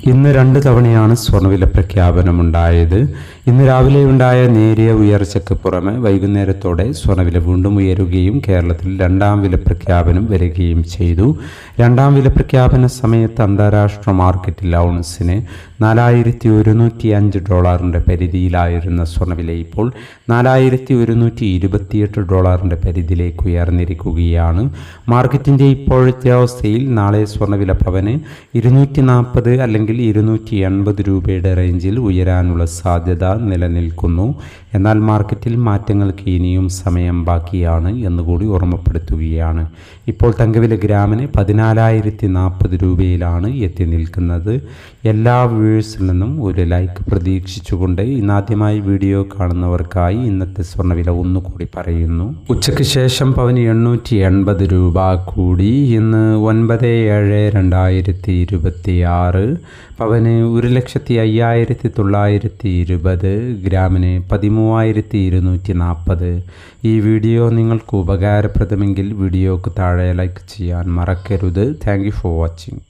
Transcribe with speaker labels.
Speaker 1: ഇന്ന് 2 തവണയാണ് സ്വർണ്ണവില പ്രഖ്യാപനമുണ്ടായത്. ഇന്ന് രാവിലെ ഉണ്ടായ നേരിയ ഉയർച്ചയ്ക്ക് പുറമെ വൈകുന്നേരത്തോടെ സ്വർണ്ണവില വീണ്ടും ഉയരുകയും കേരളത്തിൽ 2ാം വില പ്രഖ്യാപനം വരികയും ചെയ്തു. 2ാം വില പ്രഖ്യാപന സമയത്ത് അന്താരാഷ്ട്ര മാർക്കറ്റിൽ ഔൺസിന് $4,105 പരിധിയിലായിരുന്ന സ്വർണ്ണവില ഇപ്പോൾ $4,128 പരിധിയിലേക്ക് ഉയർന്നിരിക്കുകയാണ്. മാർക്കറ്റിൻ്റെ ഇപ്പോഴത്തെ അവസ്ഥയിൽ നാളെ സ്വർണ്ണവില പവന് 240 അല്ലെങ്കിൽ 280 രൂപയുടെ റേഞ്ചിൽ ഉയരാനുള്ള സാധ്യത നിലനിൽക്കുന്നു. എന്നാൽ മാർക്കറ്റിൽ മാറ്റങ്ങൾക്ക് ഇനിയും സമയം ബാക്കിയാണ് എന്നുകൂടി ഓർമ്മപ്പെടുത്തുകയാണ്. ഇപ്പോൾ തങ്കവില ഗ്രാമിന് 14,040 രൂപയിലാണ് എത്തി നിൽക്കുന്നത്. എല്ലാ വ്യൂവേഴ്സിൽ നിന്നും ഒരു ലൈക്ക് പ്രതീക്ഷിച്ചുകൊണ്ട് ഇന്നാദ്യമായി വീഡിയോ കാണുന്നവർക്കായി ഇന്നത്തെ സ്വർണ്ണവില ഒന്നുകൂടി പറയുന്നു. ഉച്ചയ്ക്ക് ശേഷം പവന് 880 രൂപ കൂടി. ഇന്ന് 9/7/2026 പവന് 1,05,920, ഗ്രാമിന് 13,240. ഈ വീഡിയോ നിങ്ങൾക്ക് ഉപകാരപ്രദമെങ്കിൽ വീഡിയോക്ക് താഴെ ലൈക്ക് ചെയ്യാൻ മറക്കരുത്. Thank you for watching.